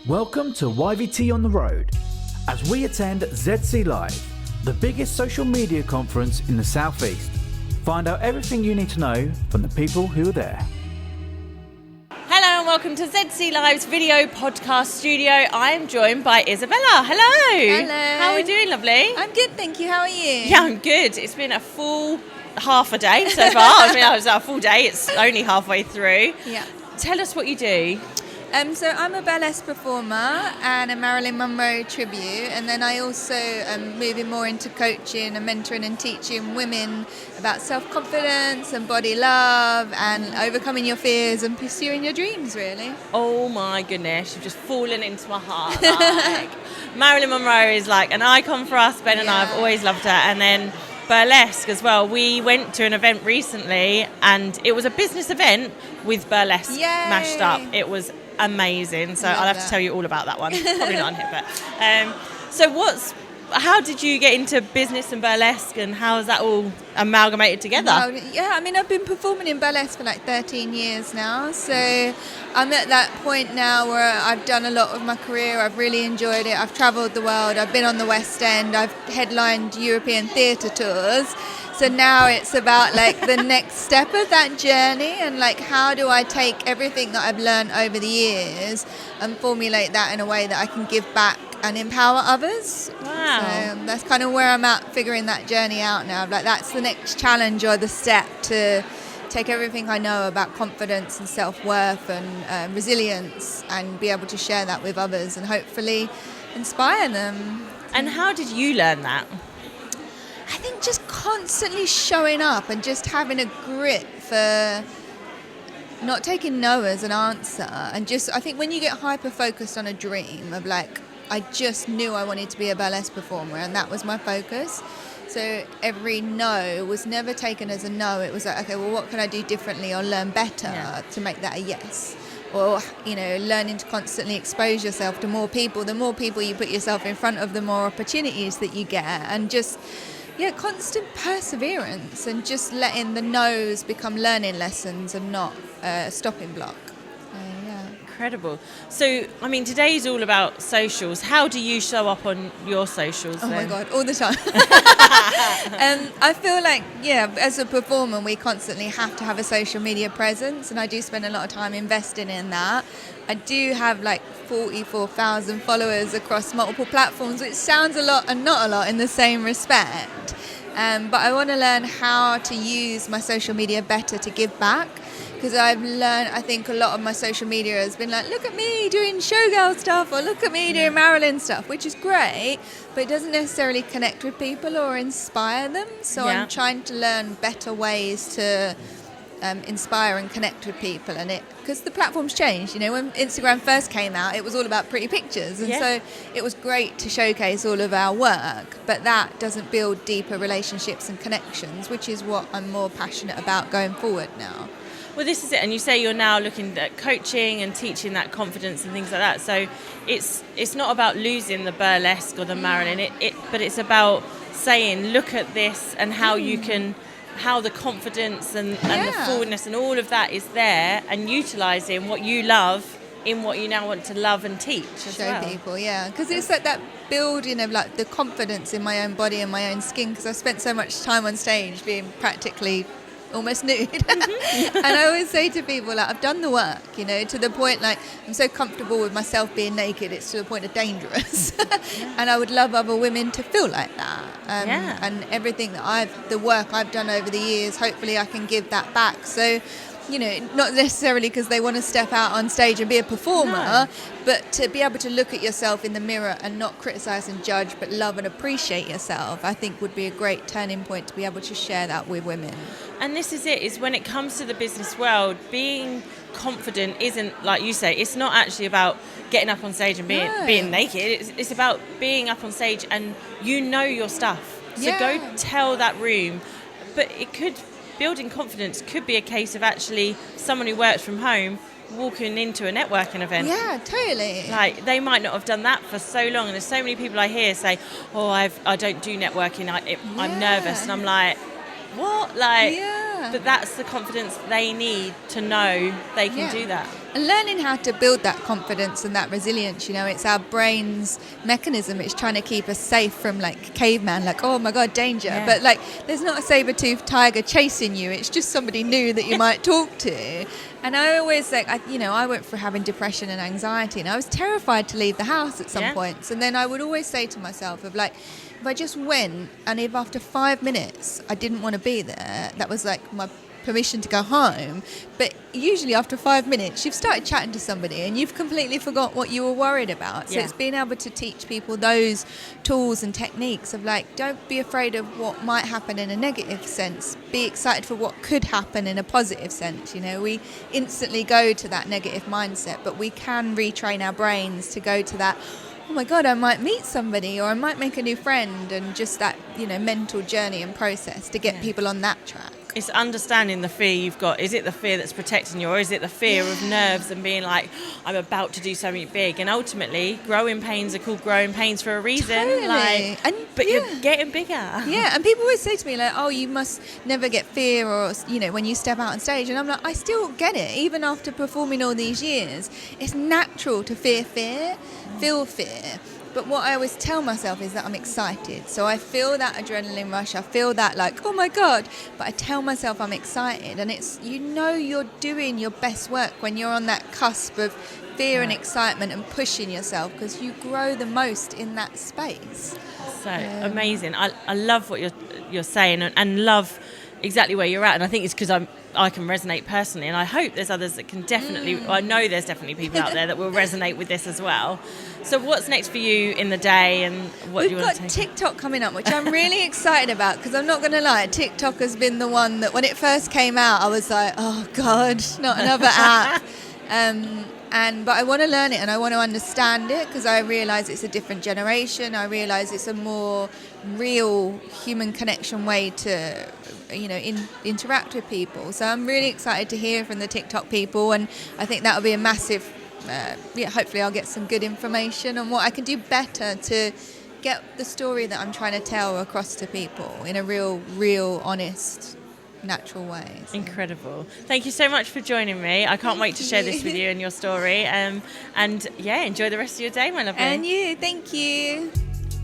Welcome to YVT on the Road, as we attend ZC Live, the biggest social media conference in the Southeast. Find out everything you need to know from the people who are there. Hello and welcome to ZC Live's video podcast studio. I'm joined by Isabella. Hello. Hello. How are we doing, lovely? I'm good, thank you. How are you? Yeah, I'm good. It's been a full half a day so far. I mean, it was a full day. It's only halfway through. Yeah. Tell us what you do. So I'm a burlesque performer and a Marilyn Monroe tribute, and then I also am moving more into coaching and mentoring and teaching women about self-confidence and body love and overcoming your fears and pursuing your dreams, really. Oh my goodness, you've just fallen into my heart. Like, Marilyn Monroe is like an icon for us. Ben and I have always loved her. And then Burlesque as well. We went to an event recently and it was a business event with Burlesque mashed up. It was amazing. So I'll have to tell you all about that one. Probably not on here, but how did you get into business and burlesque, and how is that all amalgamated together? I've been performing in burlesque for like 13 years now, so I'm at that point now where I've done a lot of my career. I've really enjoyed it. I've travelled the world. I've been on the West End. I've headlined European theatre tours. So now it's about like the next step of that journey, and like how do I take everything that I've learned over the years and formulate that in a way that I can give back and empower others. Wow. So that's kind of where I'm at, figuring that journey out now. Like that's the next challenge or the step to take everything I know about confidence and self-worth and resilience and be able to share that with others and hopefully inspire them. And how did you learn that? I think just constantly showing up and just having a grit for not taking no as an answer, and just I think when you get hyper focused on a dream of like, I just knew I wanted to be a burlesque performer and that was my focus. So every no was never taken as a no. It was like, okay, well, what can I do differently or learn better to make that a yes? Or, learning to constantly expose yourself to more people. The more people you put yourself in front of, the more opportunities that you get. And just, constant perseverance and just letting the no's become learning lessons and not a stopping block. Incredible. So, I mean, today's all about socials. How do you show up on your socials? Oh my God, all the time. I feel like, as a performer, we constantly have to have a social media presence, and I do spend a lot of time investing in that. I do have like 44,000 followers across multiple platforms, which sounds a lot and not a lot in the same respect. But I want to learn how to use my social media better to give back. Because I've learned, I think a lot of my social media has been like, look at me doing showgirl stuff or look at me doing Marilyn stuff, which is great, but it doesn't necessarily connect with people or inspire them. So I'm trying to learn better ways to inspire and connect with people. And because the platform's changed, when Instagram first came out, it was all about pretty pictures. And so it was great to showcase all of our work, but that doesn't build deeper relationships and connections, which is what I'm more passionate about going forward now. Well, this is it, and you say you're now looking at coaching and teaching that confidence and things like that. So it's not about losing the burlesque or the Marilyn, but it's about saying, look at this and how you can, how the confidence and the forwardness and all of that is there, and utilising what you love in what you now want to love and teach as Show people, because it's like that building of like the confidence in my own body and my own skin, because I spent so much time on stage being practically almost nude. And I always say to people, like, I've done the work, to the point like I'm so comfortable with myself being naked, it's to the point of dangerous. And I would love other women to feel like that. And everything that the work I've done over the years, hopefully I can give that back. So, not necessarily because they want to step out on stage and be a performer, but to be able to look at yourself in the mirror and not criticise and judge, but love and appreciate yourself, I think would be a great turning point to be able to share that with women. And this is it, is when it comes to the business world, being confident isn't, like you say, it's not actually about getting up on stage and being naked. It's about being up on stage and your stuff. So go tell that room. But building confidence could be a case of actually someone who works from home walking into a networking event. Yeah, totally. Like, they might not have done that for so long, and there's so many people I hear say, I don't do networking, I'm nervous, and I'm like, what? Like, but that's the confidence they need to know they can do that. And learning how to build that confidence and that resilience, it's our brain's mechanism. It's trying to keep us safe from like caveman, like, oh my God, danger. Yeah. But like, there's not a saber-toothed tiger chasing you. It's just somebody new that you might talk to. And I always I went through having depression and anxiety, and I was terrified to leave the house at some points. And then I would always say to myself of like, if I just went, and if after 5 minutes I didn't want to be there, that was like my permission to go home. But usually after 5 minutes you've started chatting to somebody and you've completely forgot what you were worried about. So it's being able to teach people those tools and techniques of like, don't be afraid of what might happen in a negative sense, be excited for what could happen in a positive sense. We instantly go to that negative mindset, but we can retrain our brains to go to that, oh my God, I might meet somebody or I might make a new friend, and just that mental journey and process to get people on that track. It's understanding the fear you've got. Is it the fear that's protecting you, or is it the fear of nerves and being like, I'm about to do something big? And ultimately, growing pains are called growing pains for a reason. Totally. But you're getting bigger. Yeah, and people always say to me like, oh, you must never get fear, or when you step out on stage. And I'm like, I still get it, even after performing all these years. It's natural to feel fear. But what I always tell myself is that I'm excited. So I feel that adrenaline rush. I feel that like, oh my God. But I tell myself I'm excited. And it's, you're doing your best work when you're on that cusp of fear and excitement and pushing yourself, because you grow the most in that space. So amazing. I love what you're saying, and love exactly where you're at. And I think it's because I can resonate personally, and I hope there's others that can definitely, I know there's definitely people out there that will resonate with this as well. So what's next for you in the day, and what do you want to We've got TikTok coming up, which I'm really excited about, because I'm not going to lie, TikTok has been the one that when it first came out, I was like, oh God, not another app. But I want to learn it and I want to understand it, because I realise it's a different generation. I realise it's a more real human connection way to interact with people. So I'm really excited to hear from the TikTok people, and I think that'll be a massive hopefully I'll get some good information on what I can do better to get the story that I'm trying to tell across to people in a real honest, natural way. So. Incredible. Thank you so much for joining me. I can't wait to share this with you and your story. Enjoy the rest of your day, my lovely. And you, thank you.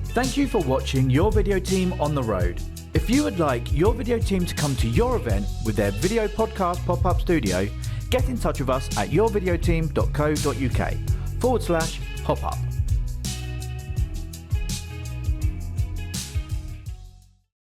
Thank you for watching Your Video Team on the Road. If you would like your video team to come to your event with their video podcast pop-up studio, get in touch with us at yourvideoteam.co.uk/pop-up.